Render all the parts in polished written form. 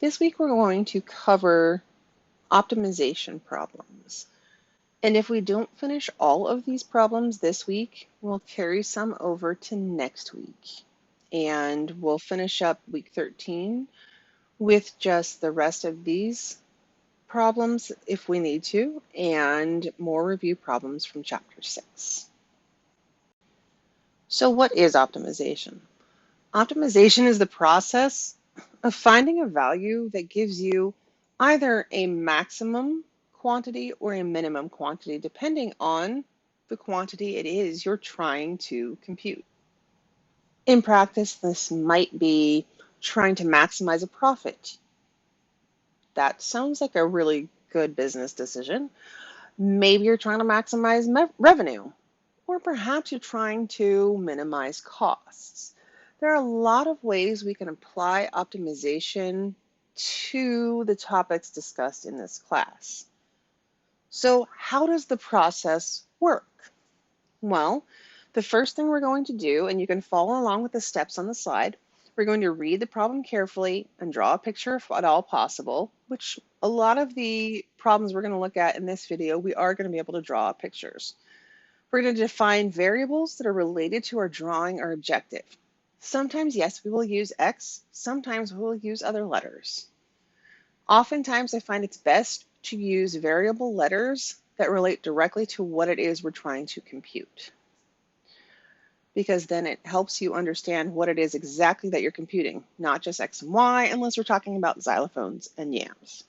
This week we're going to cover optimization problems. And if we don't finish all of these problems this week, we'll carry some over to next week. And we'll finish up week 13 with just the rest of these problems if we need to, and more review problems from chapter 6. So what is optimization? Optimization is the process of finding a value that gives you either a maximum quantity or a minimum quantity, depending on the quantity it is you're trying to compute. In practice, this might be trying to maximize a profit. That sounds like a really good business decision. Maybe you're trying to maximize revenue, or perhaps you're trying to minimize costs. There are a lot of ways we can apply optimization to the topics discussed in this class. So how does the process work? Well, the first thing we're going to do, and you can follow along with the steps on the slide, we're going to read the problem carefully and draw a picture if at all possible, which a lot of the problems we're going to look at in this video, we are going to be able to draw pictures. We're going to define variables that are related to our drawing or objective. Sometimes, yes, we will use X. Sometimes we will use other letters. Oftentimes, I find it's best to use variable letters that relate directly to what it is we're trying to compute, because then it helps you understand what it is exactly that you're computing, not just X and Y, unless we're talking about xylophones and yams.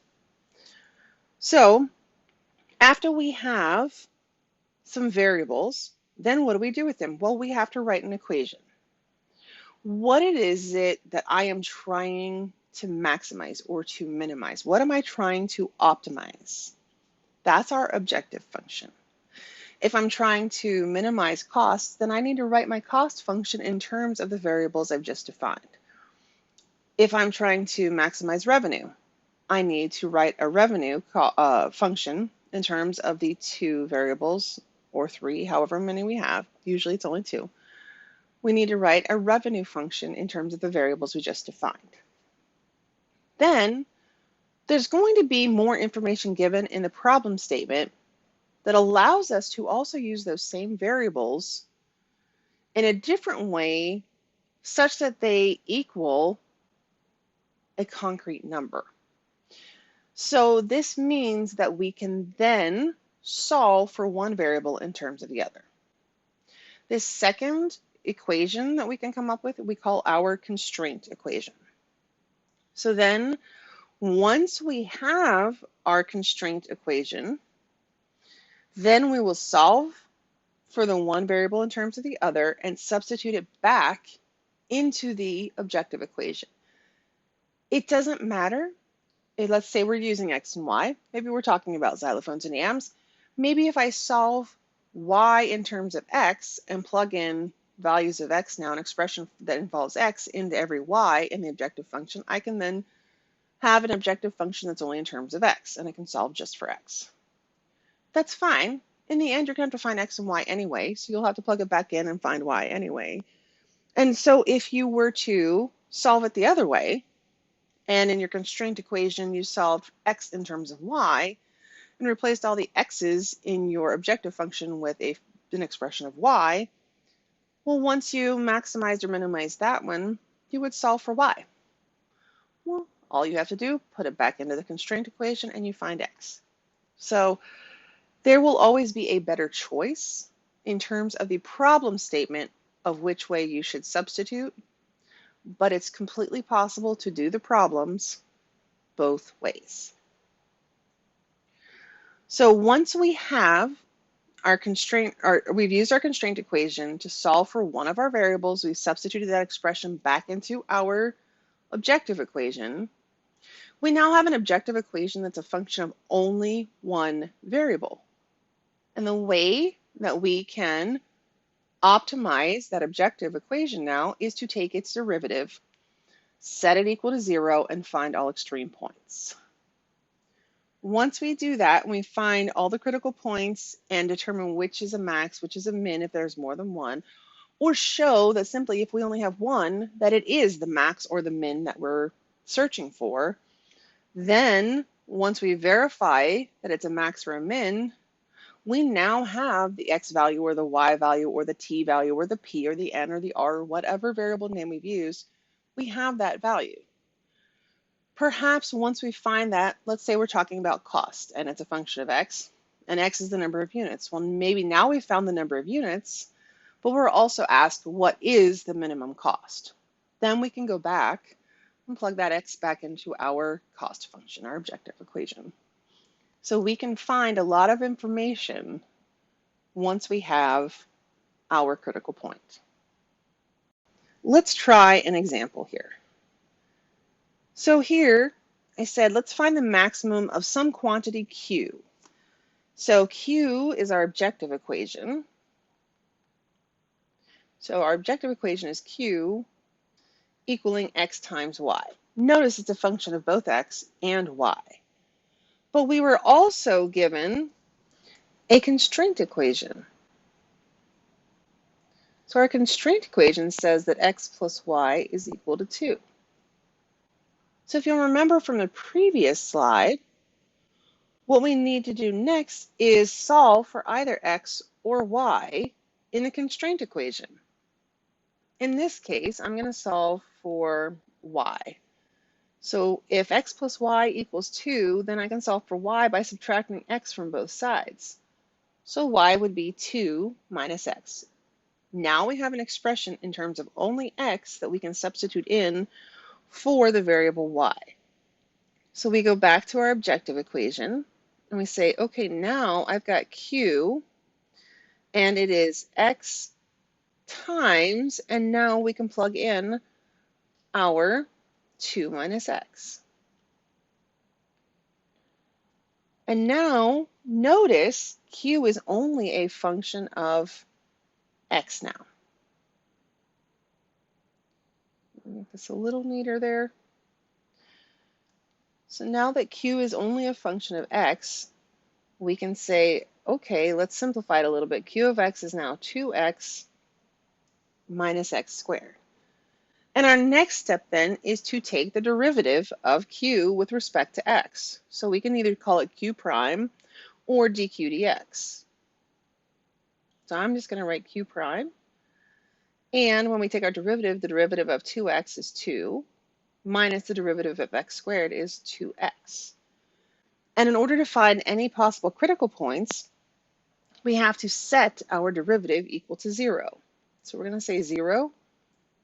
So after we have some variables, then what do we do with them? Well, we have to write an equation. What it is that I am trying to maximize or to minimize? What am I trying to optimize? That's our objective function. If I'm trying to minimize costs, then I need to write my cost function in terms of the variables I've just defined. If I'm trying to maximize revenue, I need to write a revenue function in terms of the two variables, or three, however many we have. Usually it's only two. We need to write a revenue function in terms of the variables we just defined. Then there's going to be more information given in the problem statement that allows us to also use those same variables in a different way such that they equal a concrete number. So this means that we can then solve for one variable in terms of the other. This second equation that we can come up with, we call our constraint equation. So then once we have our constraint equation, then we will solve for the one variable in terms of the other and substitute it back into the objective equation. It doesn't matter. Let's say we're using X and Y. Maybe we're talking about xylophones and yams. Maybe if I solve Y in terms of X and plug in values of X now, an expression that involves X into every Y in the objective function, I can then have an objective function that's only in terms of X, and I can solve just for X. That's fine. In the end, you're going to have to find X and Y anyway, so you'll have to plug it back in and find Y anyway. And so if you were to solve it the other way, and in your constraint equation, you solved X in terms of Y, and replaced all the X's in your objective function with an expression of Y, well, once you maximized or minimized that one, you would solve for Y. Well, all you have to do, put it back into the constraint equation, and you find X. So there will always be a better choice in terms of the problem statement of which way you should substitute, but it's completely possible to do the problems both ways. So once we have our constraint, or we've used our constraint equation to solve for one of our variables, we've substituted that expression back into our objective equation. We now have an objective equation that's a function of only one variable. And the way that we can optimize that objective equation now is to take its derivative, set it equal to 0, and find all extreme points. Once we do that, we find all the critical points and determine which is a max, which is a min if there's more than one, or show that simply if we only have one, that it is the max or the min that we're searching for. Then, once we verify that it's a max or a min, we now have the x value or the y value or the t value or the p or the n or the r or whatever variable name we've used, we have that value. Perhaps once we find that, let's say we're talking about cost and it's a function of x, and x is the number of units. Well, maybe now we've found the number of units, but we're also asked what is the minimum cost. Then we can go back and plug that x back into our cost function, our objective equation. So we can find a lot of information once we have our critical point. Let's try an example here. So here I said, let's find the maximum of some quantity Q. So Q is our objective equation. So our objective equation is Q equaling x times y. Notice it's a function of both x and y. But we were also given a constraint equation. So our constraint equation says that x plus y is equal to 2. So if you'll remember from the previous slide, what we need to do next is solve for either x or y in the constraint equation. In this case, I'm going to solve for y. So if x plus y equals 2, then I can solve for y by subtracting x from both sides. So y would be 2 minus x. Now we have an expression in terms of only x that we can substitute in for the variable y. So we go back to our objective equation and we say, okay, now I've got Q and it is x times, and now we can plug in our 2 minus x. And now notice Q is only a function of x now. Make this a little neater there. So now that Q is only a function of x, we can say, okay, let's simplify it a little bit. Q of x is now 2x minus x squared. And our next step then is to take the derivative of Q with respect to x. So we can either call it Q prime or dq dx. So I'm just going to write Q prime. And when we take our derivative, the derivative of 2x is 2, minus the derivative of x squared is 2x. And in order to find any possible critical points, we have to set our derivative equal to 0. So we're going to say 0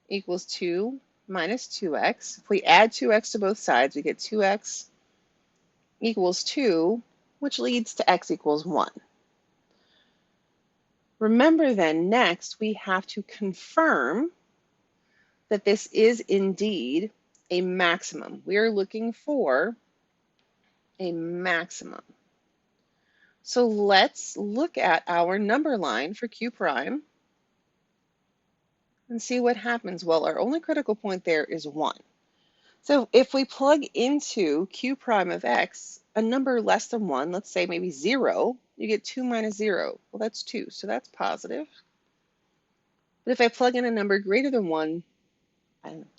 equals 2 minus 2x. If we add 2x to both sides, we get 2x equals 2, which leads to x equals 1. Remember then, next we have to confirm that this is indeed a maximum. We are looking for a maximum. So let's look at our number line for Q prime and see what happens. Well, our only critical point there is 1. So if we plug into Q prime of x a number less than 1, let's say maybe 0, you get 2 minus 0. Well, that's 2, so that's positive. But if I plug in a number greater than 1,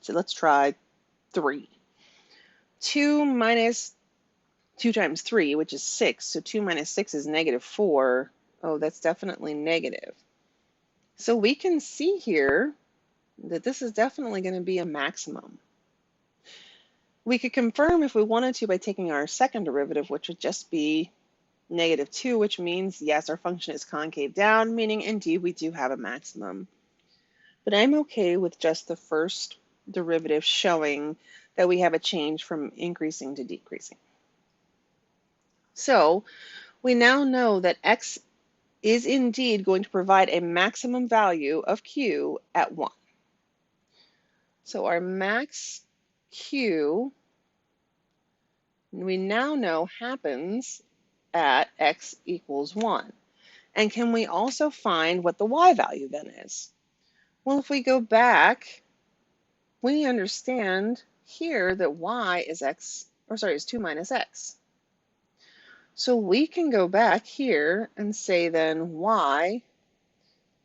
so let's try 3. 2 minus 2 times 3, which is 6, so 2 minus 6 is negative 4. Oh, that's definitely negative. So we can see here that this is definitely going to be a maximum. We could confirm if we wanted to by taking our second derivative, which would just be negative 2, which means, yes, our function is concave down, meaning indeed we do have a maximum. But I'm okay with just the first derivative showing that we have a change from increasing to decreasing. So we now know that x is indeed going to provide a maximum value of Q at 1. So our max Q, we now know happens at x equals 1. And can we also find what the y value then is? Well, if we go back, we understand here that y is is 2 minus x. So we can go back here and say then y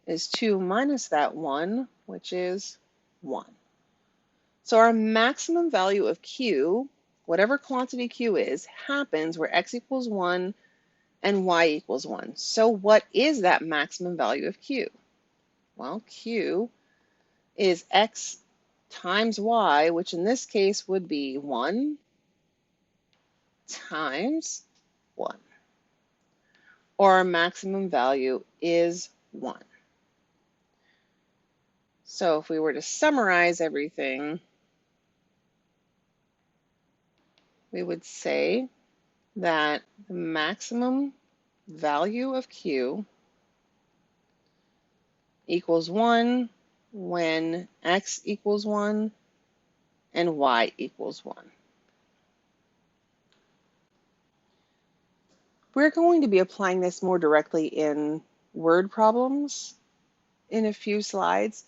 is 2 minus that 1, which is 1. So our maximum value of Q whatever quantity Q is, happens where X equals 1 and Y equals 1. So what is that maximum value of Q? Well, Q is X times Y, which in this case would be 1 times 1. Or our maximum value is 1. So if we were to summarize everything, we would say that the maximum value of Q equals 1 when X equals 1 and Y equals 1. We're going to be applying this more directly in word problems in a few slides.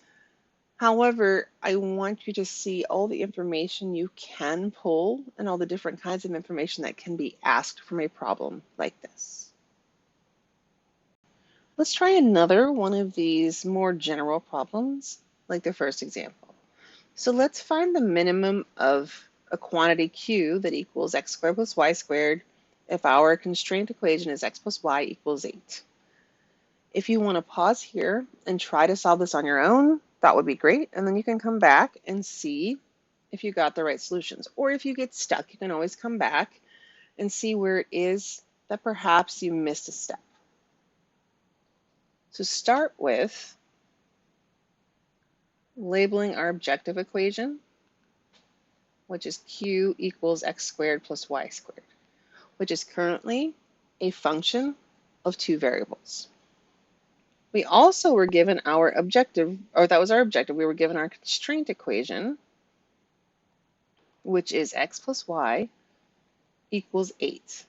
However, I want you to see all the information you can pull and all the different kinds of information that can be asked from a problem like this. Let's try another one of these more general problems, like the first example. So let's find the minimum of a quantity Q that equals x squared plus y squared if our constraint equation is x plus y equals 8. If you want to pause here and try to solve this on your own, that would be great. And then you can come back and see if you got the right solutions. Or if you get stuck, you can always come back and see where it is that perhaps you missed a step. So start with labeling our objective equation, which is Q equals x squared plus y squared, which is currently a function of two variables. We also were given our objective, or that was our objective, we were given our constraint equation, which is x plus y equals 8.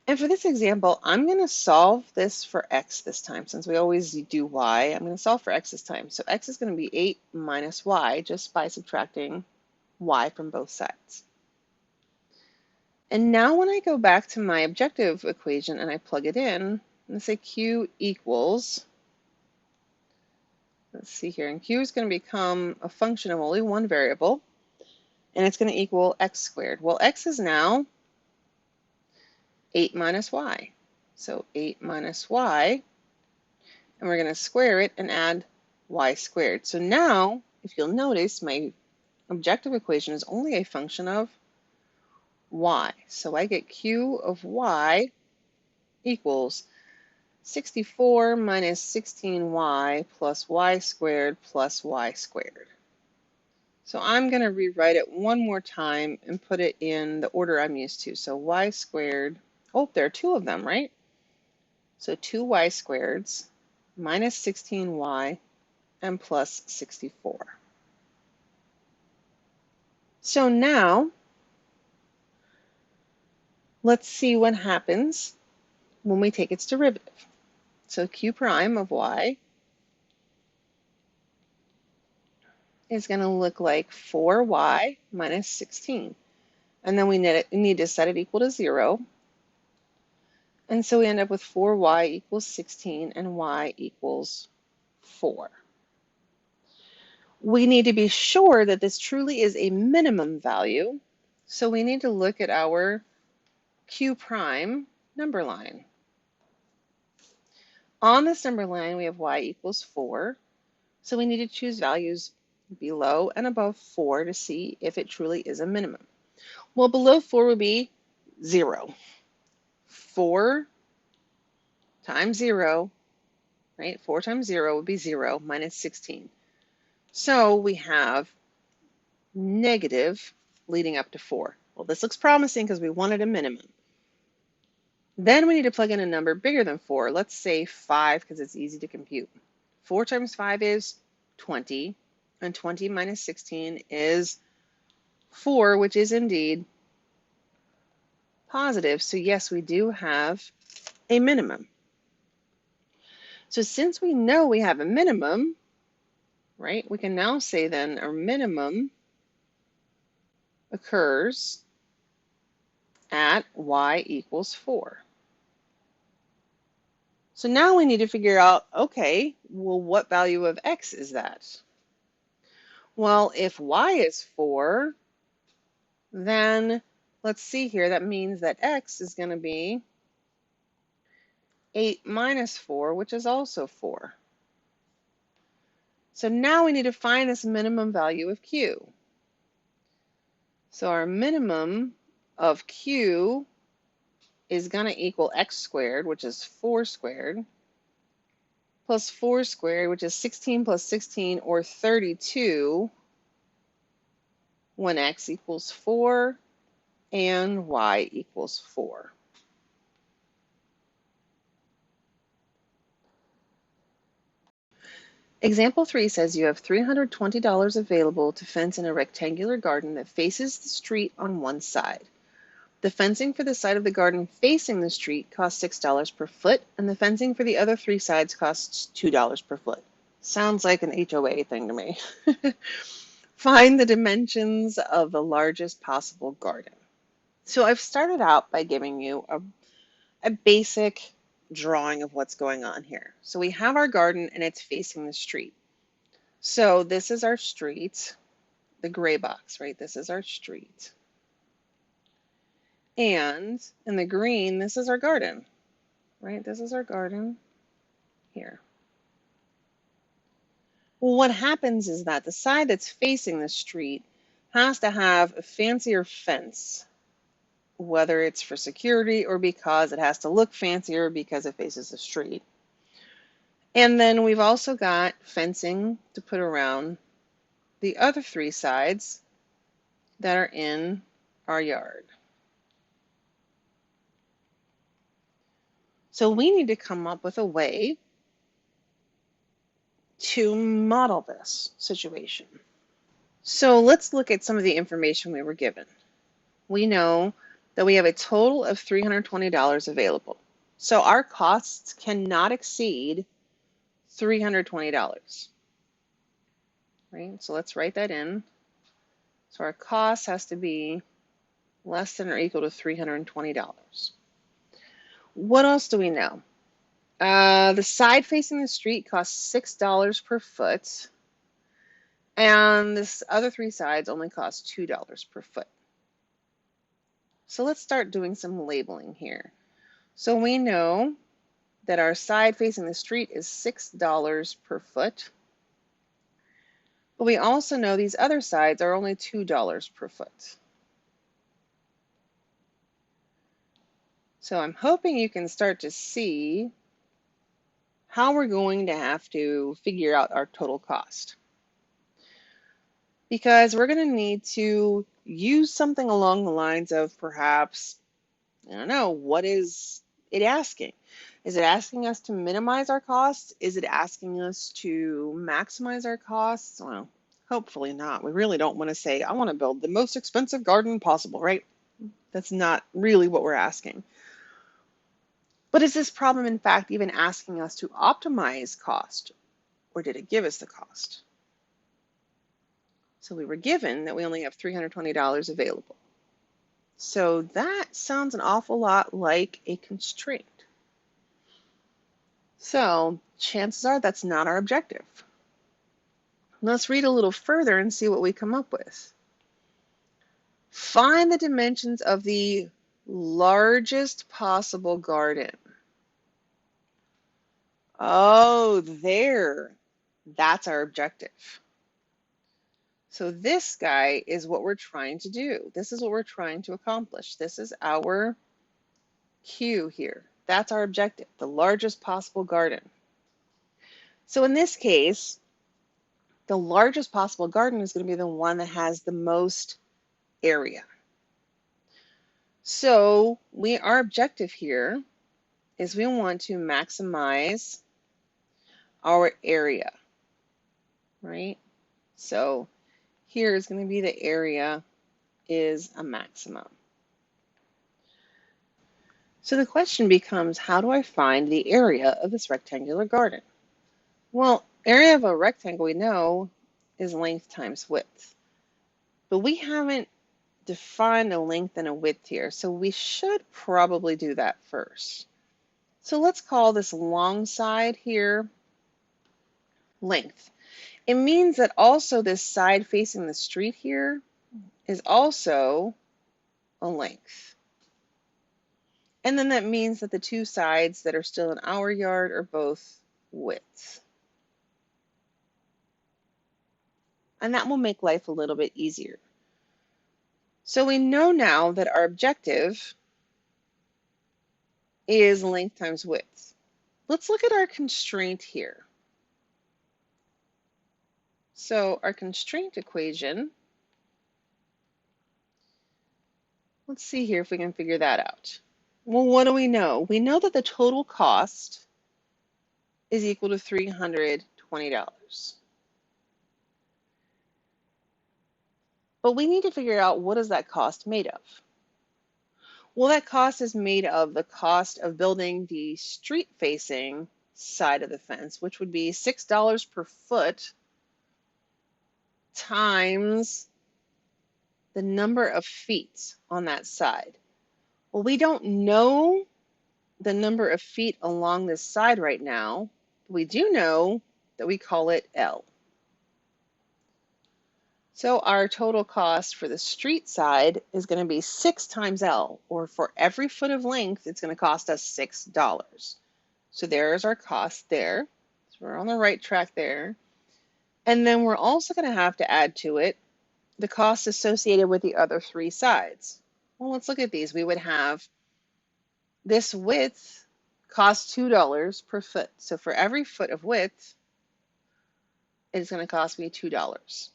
And for this example, I'm going to solve this for x this time. Since we always do y, I'm going to solve for x this time. So x is going to be 8 minus y just by subtracting y from both sides. And now when I go back to my objective equation and I plug it in, I'm going to say Q equals, let's see here, and Q is going to become a function of only one variable, and it's going to equal x squared. Well, x is now 8 minus y. So 8 minus y, and we're going to square it and add y squared. So now, if you'll notice, my objective equation is only a function of y. So I get Q of y equals 64 minus 16y plus y squared plus y squared. So I'm going to rewrite it one more time and put it in the order I'm used to. So y squared, oh, there are two of them, right? So 2y squareds minus 16y and plus 64. So now, let's see what happens when we take its derivative. So Q prime of y is going to look like 4y minus 16. And then we need to set it equal to 0. And so we end up with 4y equals 16 and y equals 4. We need to be sure that this truly is a minimum value. So we need to look at our Q prime number line. On this number line, we have y equals 4. So we need to choose values below and above 4 to see if it truly is a minimum. Well, below 4 would be 0. 4 times 0, right? 4 times 0 would be 0 minus 16. So we have negative leading up to 4. Well, this looks promising because we wanted a minimum. Then we need to plug in a number bigger than 4. Let's say 5 because it's easy to compute. 4 times 5 is 20, and 20 minus 16 is 4, which is indeed positive. So yes, we do have a minimum. So since we know we have a minimum, right, we can now say then our minimum occurs at y equals 4. So now we need to figure out, okay, well, what value of x is that? Well, if y is 4, then let's see here, that means that x is going to be 8 minus 4, which is also 4. So now we need to find this minimum value of q. So our minimum of q is going to equal x squared, which is 4 squared, plus 4 squared, which is 16 plus 16, or 32, when x equals 4 and y equals 4. Example 3 says you have $320 available to fence in a rectangular garden that faces the street on one side. The fencing for the side of the garden facing the street costs $6 per foot, and the fencing for the other 3 sides costs $2 per foot. Sounds like an HOA thing to me. Find the dimensions of the largest possible garden. So I've started out by giving you a basic drawing of what's going on here. So we have our garden and it's facing the street. So this is our street, the gray box, right? This is our street. And in the green, this is our garden, right? This is our garden here. Well, what happens is that the side that's facing the street has to have a fancier fence, whether it's for security or because it has to look fancier because it faces the street. And then we've also got fencing to put around the other 3 sides that are in our yard. So we need to come up with a way to model this situation. So let's look at some of the information we were given. We know that we have a total of $320 available. So our costs cannot exceed $320, right? So let's write that in. So our cost has to be less than or equal to $320. What else do we know? The side facing the street costs $6 per foot, and this other 3 sides only cost $2 per foot. So let's start doing some labeling here. So we know that our side facing the street is $6 per foot, but we also know these other sides are only $2 per foot. So I'm hoping you can start to see how we're going to have to figure out our total cost. Because we're going to need to use something along the lines of perhaps, I don't know, what is it asking? Is it asking us to minimize our costs? Is it asking us to maximize our costs? Well, hopefully not. We really don't want to say, I want to build the most expensive garden possible, right? That's not really what we're asking. But is this problem, in fact, even asking us to optimize cost, or did it give us the cost? So we were given that we only have $320 available. So that sounds an awful lot like a constraint. So chances are that's not our objective. Let's read a little further and see what we come up with. Find the dimensions of the largest possible garden. Oh, there. That's our objective. So this guy is what we're trying to do. This is what we're trying to accomplish. This is our Q here. That's our objective, the largest possible garden. So in this case, the largest possible garden is going to be the one that has the most area. So our objective here is we want to maximize our area, right? So here is going to be the area is a maximum. So the question becomes, how do I find the area of this rectangular garden? Well, area of a rectangle we know is length times width, but we haven't defined a length and a width here, so we should probably do that first. So let's call this long side here length. It means that also this side facing the street here is also a length. And then that means that the two sides that are still in our yard are both width. And that will make life a little bit easier. So we know now that our objective is length times width. Let's look at our constraint here. So our constraint equation, let's see here if we can figure that out. Well, what do we know? We know that the total cost is equal to $320. But we need to figure out, what is that cost made of? Well, that cost is made of the cost of building the street-facing side of the fence, which would be $6 per foot times the number of feet on that side. Well, we don't know the number of feet along this side right now. We do know that we call it L. So our total cost for the street side is going to be 6 times L, or for every foot of length, it's going to cost us $6. So there's our cost there. So we're on the right track there. And then we're also going to have to add to it the cost associated with the other three sides. Well, let's look at these. We would have this width cost $2 per foot. So for every foot of width, it's going to cost me $2.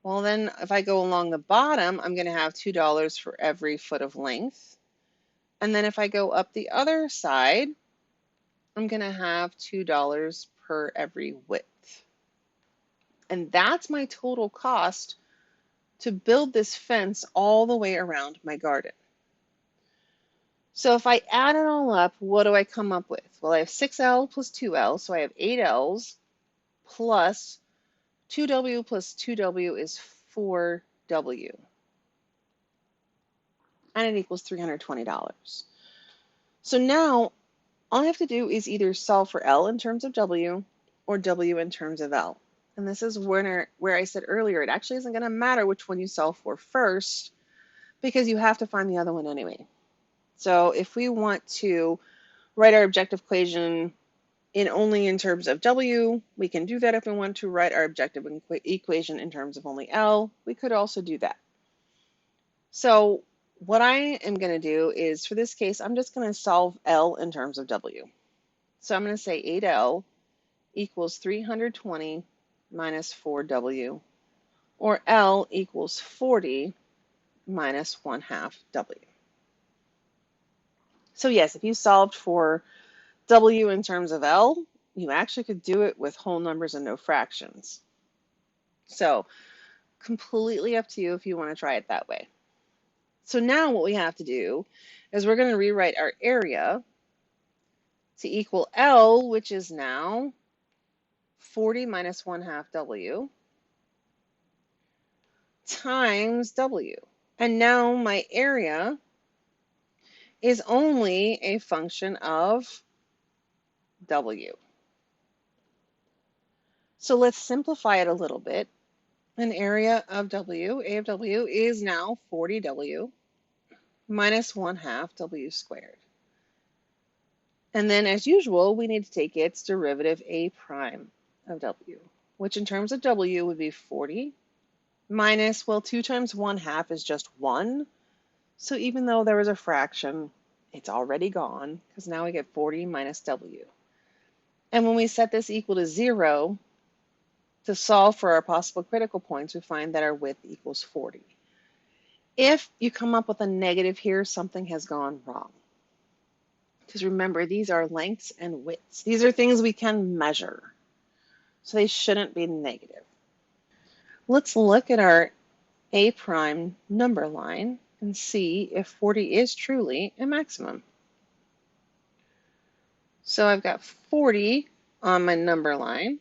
Well, then if I go along the bottom, I'm going to have $2 for every foot of length. And then if I go up the other side, I'm going to have $2 per every width. And that's my total cost to build this fence all the way around my garden. So if I add it all up, what do I come up with? Well, I have 6L plus 2L, so I have 8Ls plus 2W plus 2W is 4W. And it equals $320. So now all I have to do is either solve for L in terms of W or W in terms of L. And this is where I said earlier, it actually isn't going to matter which one you solve for first, because you have to find the other one anyway. So if we want to write our objective equation only in terms of W, we can do that. If we want to write our objective equation in terms of only L, we could also do that. So what I am going to do is, for this case, I'm just going to solve L in terms of W. So I'm going to say 8L equals 320 minus 4W, or L equals 40 minus 1/2 W. So yes, if you solved for W in terms of L, you actually could do it with whole numbers and no fractions. So completely up to you if you want to try it that way. So now what we have to do is we're going to rewrite our area to equal L, which is now 40 minus 1/2 W, times W. And now my area is only a function of W. So let's simplify it a little bit. An area of W, A of W, is now 40W minus 1/2 W squared. And then, as usual, we need to take its derivative, A prime of W, which in terms of W would be 40 minus, well, 2 times 1/2 is just 1. So even though there was a fraction, it's already gone, because now we get 40 minus W. And when we set this equal to 0, to solve for our possible critical points, we find that our width equals 40. If you come up with a negative here, something has gone wrong. Because remember, these are lengths and widths. These are things we can measure. So they shouldn't be negative. Let's look at our A prime number line and see if 40 is truly a maximum. So I've got 40 on my number line.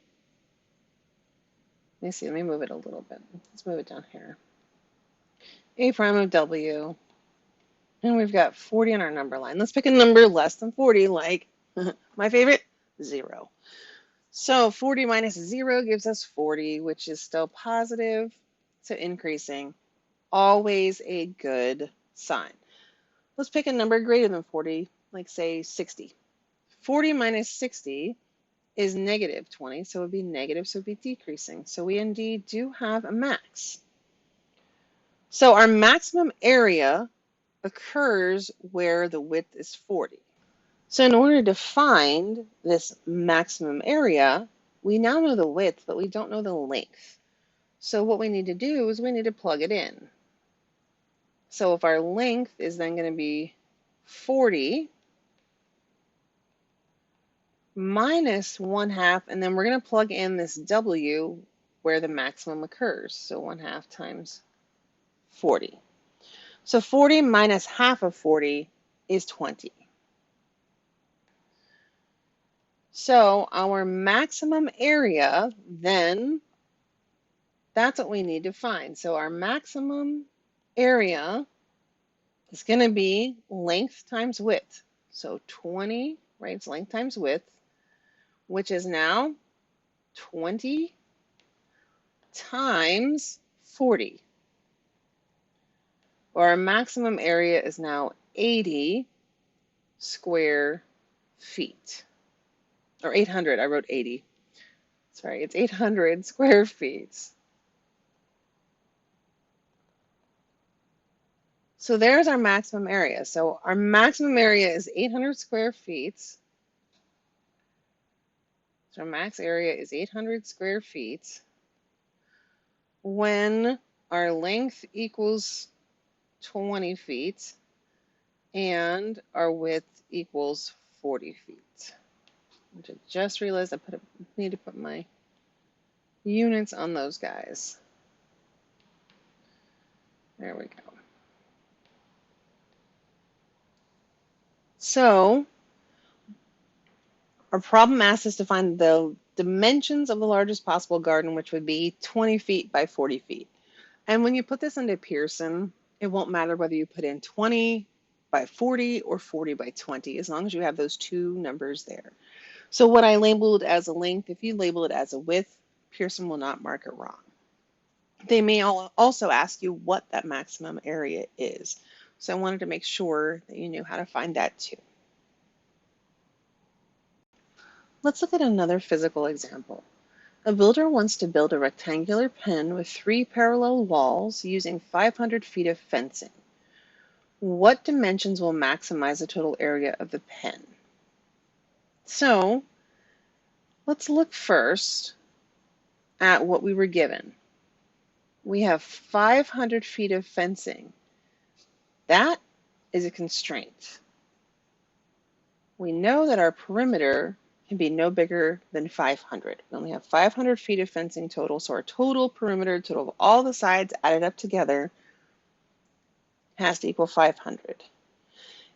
Let me see, let me move it a little bit. Let's move it down here. A prime of W. And we've got 40 on our number line. Let's pick a number less than 40, like my favorite, 0. So 40 minus 0 gives us 40, which is still positive, so increasing. Always a good sign. Let's pick a number greater than 40, like say 60. 40 minus 60 is negative 20, so it would be negative, so it would be decreasing. So we indeed do have a max. So our maximum area occurs where the width is 40. So in order to find this maximum area, we now know the width, but we don't know the length. So what we need to do is we need to plug it in. So if our length is then going to be 40 minus 1/2, and then we're going to plug in this W where the maximum occurs. So 1/2 times 40. So 40 minus half of 40 is 20. So our maximum area, then, that's what we need to find. So our maximum area is going to be length times width. So 20, right, it's length times width, which is now 20 times 40. Or our maximum area is now 80 square feet. Or 800, I wrote 80. Sorry, it's 800 square feet. So there's our maximum area. So our maximum area is 800 square feet. So our max area is 800 square feet when our length equals 20 feet and our width equals 40 feet. Which I just realized I need to put my units on those guys. There we go. So our problem asks us to find the dimensions of the largest possible garden, which would be 20 feet by 40 feet. And when you put this into Pearson, it won't matter whether you put in 20 by 40 or 40 by 20, as long as you have those two numbers there. So what I labeled as a length, if you label it as a width, Pearson will not mark it wrong. They may also ask you what that maximum area is. So I wanted to make sure that you knew how to find that too. Let's look at another physical example. A builder wants to build a rectangular pen with 3 parallel walls using 500 feet of fencing. What dimensions will maximize the total area of the pen? So let's look first at what we were given. We have 500 feet of fencing. That is a constraint. We know that our perimeter can be no bigger than 500. We only have 500 feet of fencing total, so our total perimeter, total of all the sides added up together, has to equal 500.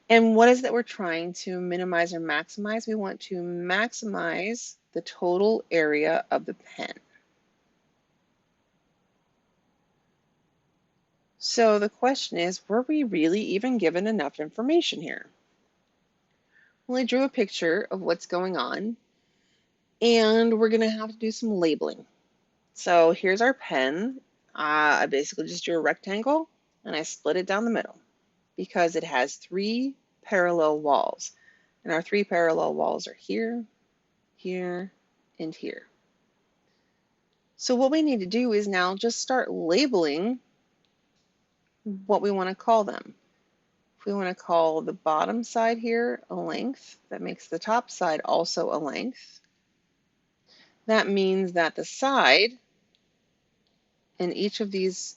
And what is that we're trying to minimize or maximize? We want to maximize the total area of the pen. So the question is, were we really even given enough information here? Well, I drew a picture of what's going on, and we're going to have to do some labeling. So here's our pen. I basically just drew a rectangle, and I split it down the middle because it has 3 parallel walls. And our 3 parallel walls are here, here, and here. So what we need to do is now just start labeling what we want to call them. If we want to call the bottom side here a length, that makes the top side also a length. That means that the side in each of these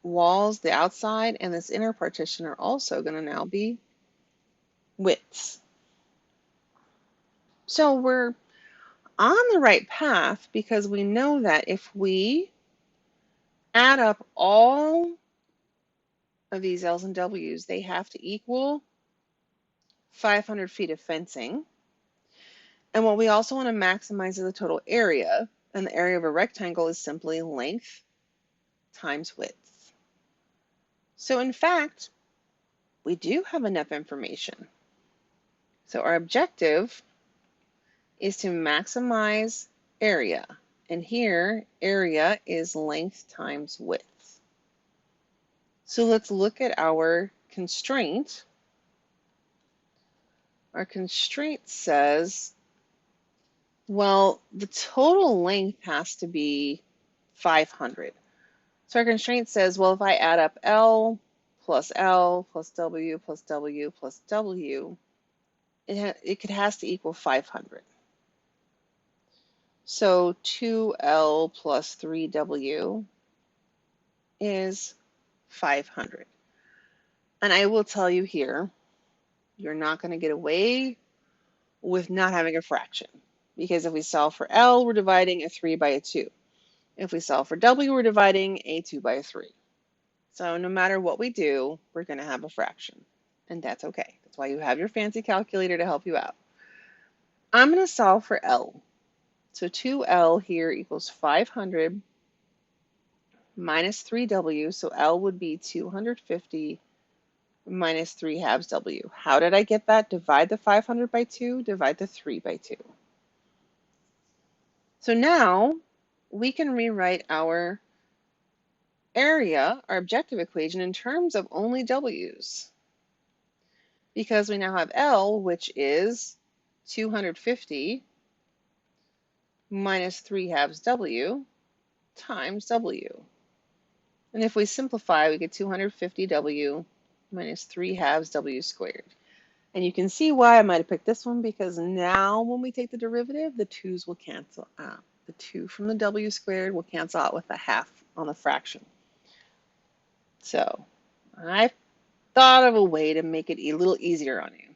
walls, the outside and this inner partition, are also going to now be widths. So we're on the right path because we know that if we add up all of these L's and W's, they have to equal 500 feet of fencing. And what we also want to maximize is the total area, and the area of a rectangle is simply length times width. So in fact, we do have enough information. So our objective is to maximize area, and here area is length times width. So let's look at our constraint. Our constraint says, well, the total length has to be 500. So our constraint says, well, if I add up L plus W plus W plus W, it has to equal 500. So 2L plus 3W is 500. And I will tell you here, you're not going to get away with not having a fraction. Because if we solve for L, we're dividing a 3 by a 2. If we solve for W, we're dividing a 2 by a 3. So no matter what we do, we're going to have a fraction. And that's okay. That's why you have your fancy calculator to help you out. I'm going to solve for L. So 2L here equals 500 minus 3W. So L would be 250 minus 3 halves W. How did I get that? Divide the 500 by 2, divide the 3 by 2. So now we can rewrite our area, our objective equation, in terms of only W's. Because we now have L, which is 250 minus 3 halves W times W. And if we simplify, we get 250W minus 3 halves W squared. And you can see why I might have picked this one, because now when we take the derivative, the 2's will cancel out. The 2 from the W squared will cancel out with the half on the fraction. So I thought of a way to make it a little easier on you.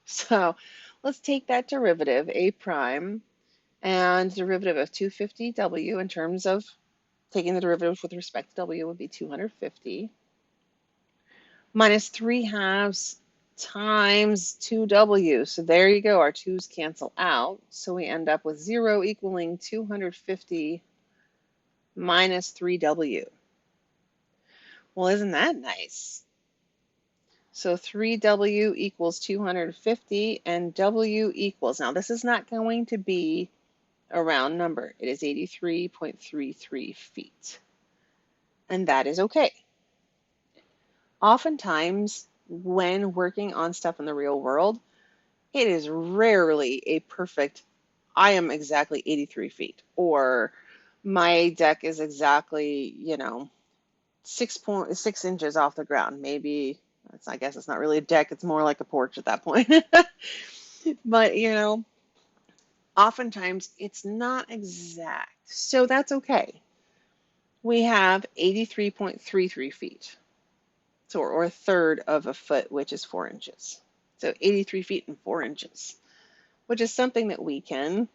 So let's take that derivative, A prime, and derivative of 250W in terms of taking the derivative with respect to W would be 250 minus 3 halves times 2W. So there you go, our 2's cancel out. So we end up with 0 equaling 250 minus 3W. Well, isn't that nice? So 3W equals 250, and W equals, now this is not going to be a round number. It is 83.33 feet. And that is okay. Oftentimes, when working on stuff in the real world, it is rarely a perfect, I am exactly 83 feet, or my deck is exactly, 6 inches off the ground. Maybe, I guess it's not really a deck, it's more like a porch at that point. But, oftentimes it's not exact. So that's okay. We have 83.33 feet. So, or a third of a foot, which is 4 inches. So 83 feet and 4 inches, which is something that we can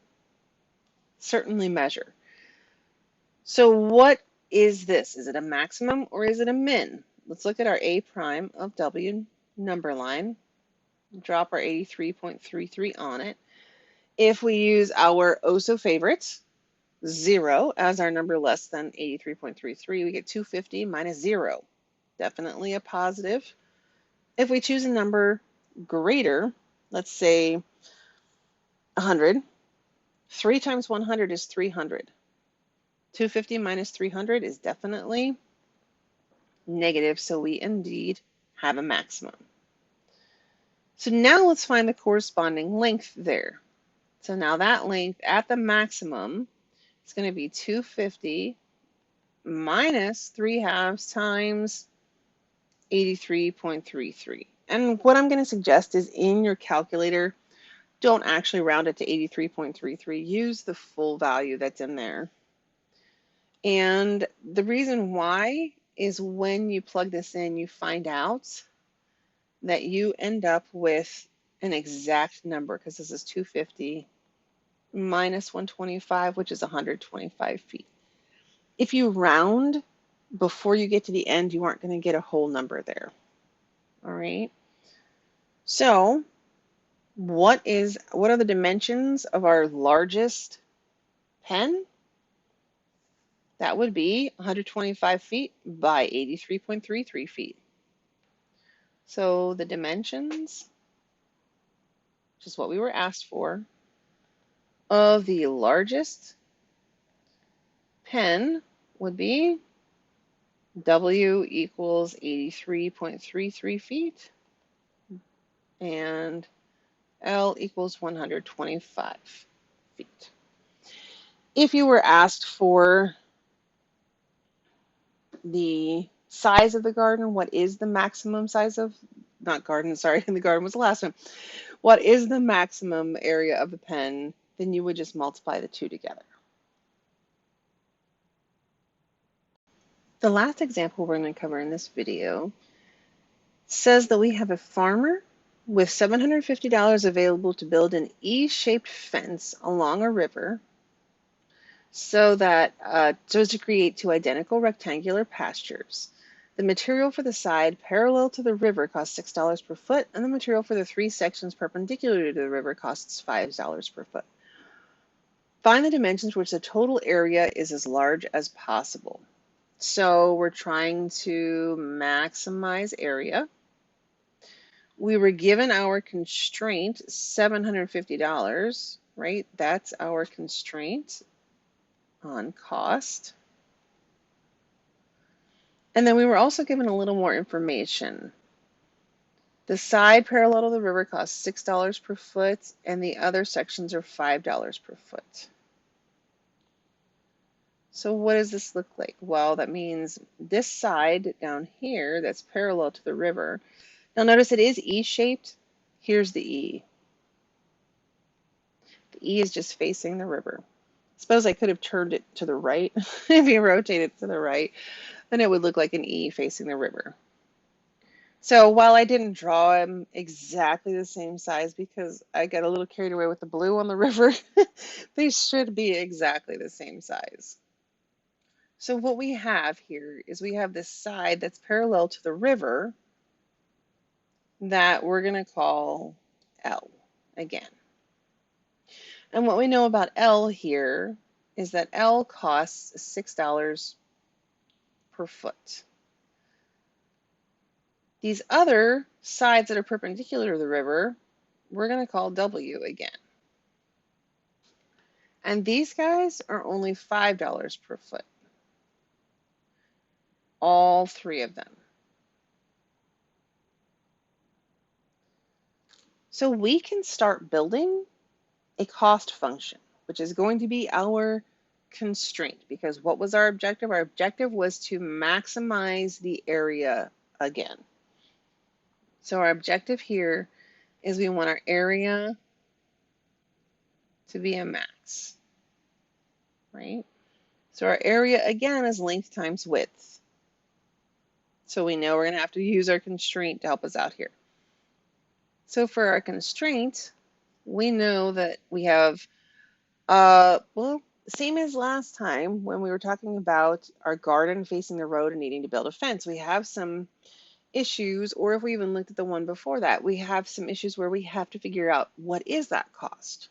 certainly measure. So what is this? Is it a maximum or is it a min? Let's look at our A prime of W number line. Drop our 83.33 on it. If we use our oh-so favorite, 0, as our number less than 83.33, we get 250 minus 0. Definitely a positive. If we choose a number greater, let's say 100, 3 times 100 is 300. 250 minus 300 is definitely negative, so we indeed have a maximum. So now let's find the corresponding length there. So now that length at the maximum is going to be 250 minus 3 halves times 83.33. And what I'm going to suggest is in your calculator, don't actually round it to 83.33. Use the full value that's in there. And the reason why is when you plug this in, you find out that you end up with an exact number, because this is 250 minus 125, which is 125 feet. If you round before you get to the end, you aren't going to get a whole number there. All right. So what are the dimensions of our largest pen? That would be 125 feet by 83.33 feet. So the dimensions, which is what we were asked for, of the largest pen would be W equals 83.33 feet, and L equals 125 feet. If you were asked for the size of the garden, what is the maximum size of, not garden, sorry, the garden was the last one. What is the maximum area of the pen? Then you would just multiply the two together. The last example we're going to cover in this video says that we have a farmer with $750 available to build an E-shaped fence along a river so as to create two identical rectangular pastures. The material for the side parallel to the river costs $6 per foot, and the material for the three sections perpendicular to the river costs $5 per foot. Find the dimensions for which the total area is as large as possible. So we're trying to maximize area. We were given our constraint, $750, right? That's our constraint on cost. And then we were also given a little more information. The side parallel to the river costs $6 per foot, and the other sections are $5 per foot. So what does this look like? Well, that means this side down here that's parallel to the river. Now notice it is E-shaped. Here's the E. The E is just facing the river. Suppose I could have turned it to the right. If you rotate it to the right, then it would look like an E facing the river. So while I didn't draw them exactly the same size because I got a little carried away with the blue on the river, they should be exactly the same size. So what we have here is we have this side that's parallel to the river that we're going to call L again. And what we know about L here is that L costs $6 per foot. These other sides that are perpendicular to the river, we're going to call W again. And these guys are only $5 per foot. All three of them. So we can start building a cost function, which is going to be our constraint, because what was our objective? Our objective was to maximize the area again. So our objective here is we want our area to be a max, right? So our area again is length times width. So we know we're going to have to use our constraint to help us out here. So for our constraint, we know that we have, well, same as last time when we were talking about our garden facing the road and needing to build a fence. We have some issues, or if we even looked at the one before that, we have some issues where we have to figure out what is that cost.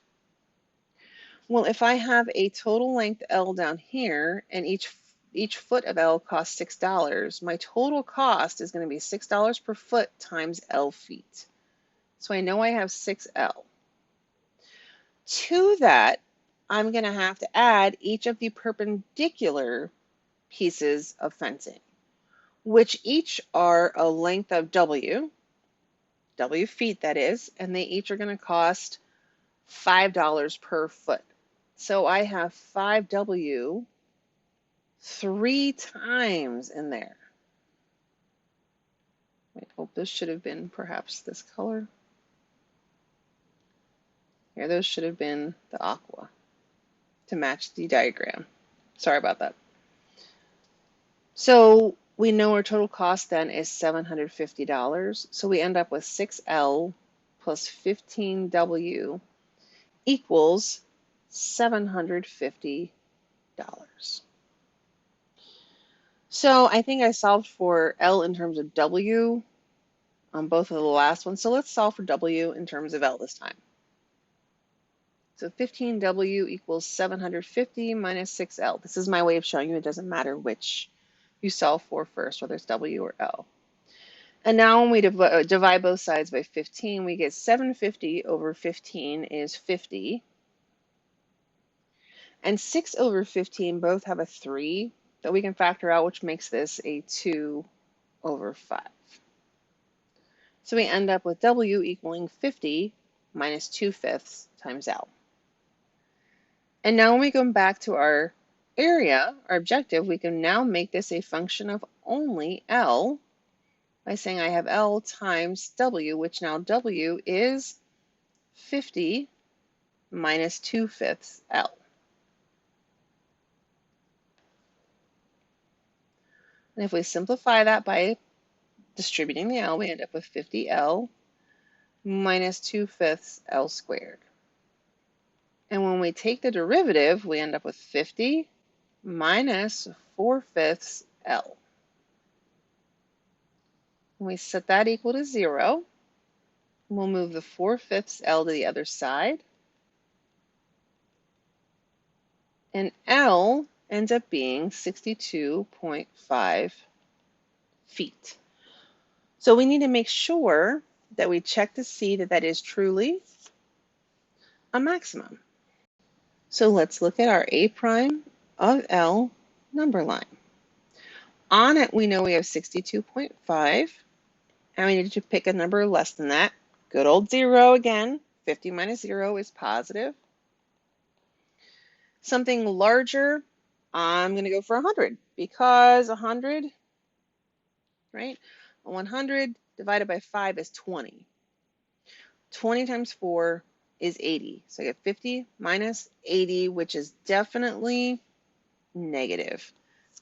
Well, if I have a total length L down here and each foot of L costs $6, my total cost is going to be $6 per foot times L feet. So I know I have 6L. To that, I'm going to have to add each of the perpendicular pieces of fencing, which each are a length of W feet that is, and they each are going to cost $5 per foot. So I have 5W 3 times in there. I hope this should have been perhaps this color. Here, those should have been the aqua to match the diagram. Sorry about that. So we know our total cost then is $750. So we end up with 6L plus 15W equals $750. So I think I solved for L in terms of W on both of the last ones. So let's solve for W in terms of L this time. So 15W equals 750 minus 6L. This is my way of showing you it doesn't matter which you solve for first, whether it's W or L. And now when we divide both sides by 15, we get 750 over 15 is 50. And 6 over 15 both have a 3. that we can factor out, which makes this a 2 over 5. So we end up with W equaling 50 minus 2/5 times L. And now when we go back to our area, our objective, we can now make this a function of only L by saying I have L times W, which now W is 50 minus 2/5 L. And if we simplify that by distributing the L, we end up with 50L minus 2/5 L squared. And when we take the derivative, we end up with 50 minus 4/5 L. When we set that equal to 0, we'll move the 4/5 L to the other side. And L ends up being 62.5 feet. So we need to make sure that we check to see that that is truly a maximum. So let's look at our A prime of L number line. On it, we know we have 62.5, and we need to pick a number less than that. Good old 0 again. 50 minus 0 is positive. Something larger, I'm going to go for 100, because 100, right? 100 divided by 5 is 20. 20 times 4 is 80. So I get 50 minus 80, which is definitely negative.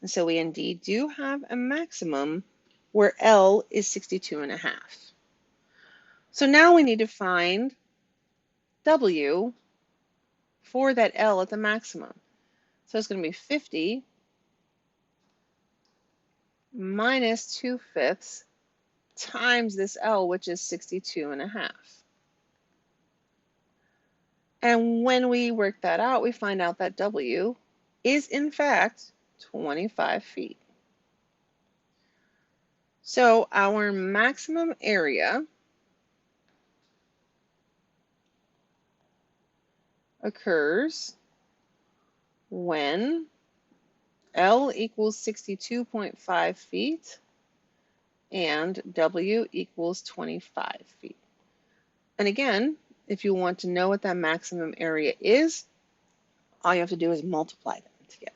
And so we indeed do have a maximum where L is 62.5. So now we need to find W for that L at the maximum. So it's going to be 50 minus 2/5 times this L, which is 62.5. And when we work that out, we find out that W is in fact 25 feet. So our maximum area occurs when L equals 62.5 feet and W equals 25 feet. And again, if you want to know what that maximum area is, all you have to do is multiply them together.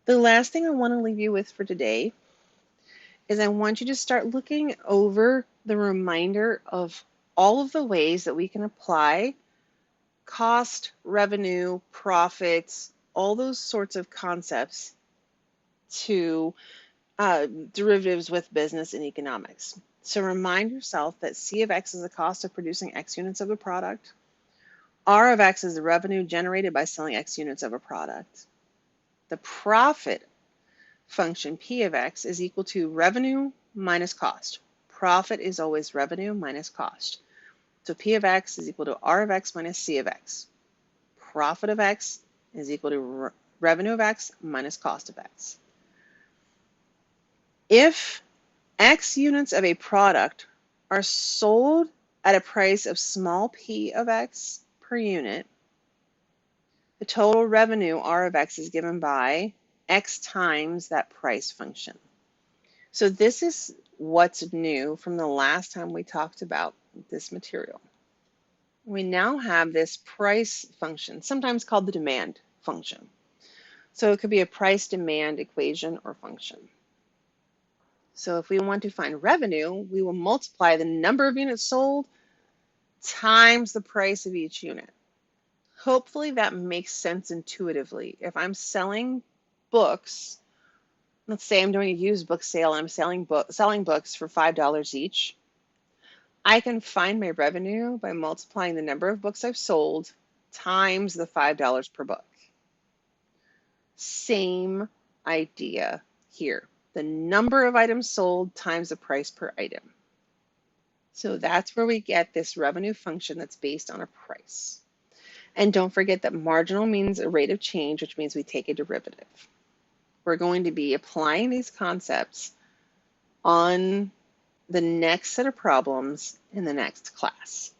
The last thing I want to leave you with for today is I want you to start looking over the reminder of all of the ways that we can apply cost, revenue, profits, all those sorts of concepts to derivatives with business and economics. So remind yourself that C of X is the cost of producing X units of a product. R of X is the revenue generated by selling X units of a product. The profit function P of X is equal to revenue minus cost. Profit is always revenue minus cost. So P of X is equal to R of X minus C of X. Profit of X is equal to revenue of X minus cost of X. If X units of a product are sold at a price of small p of X per unit, the total revenue R of X is given by X times that price function. So this is what's new from the last time we talked about this material. We now have this price function, sometimes called the demand function. So it could be a price demand equation or function. So if we want to find revenue, we will multiply the number of units sold times the price of each unit. Hopefully that makes sense intuitively. If I'm selling books, let's say I'm doing a used book sale and I'm selling books for $5 each, I can find my revenue by multiplying the number of books I've sold times the $5 per book. Same idea here. The number of items sold times the price per item. So that's where we get this revenue function that's based on a price. And don't forget that marginal means a rate of change, which means we take a derivative. We're going to be applying these concepts on the next set of problems in the next class.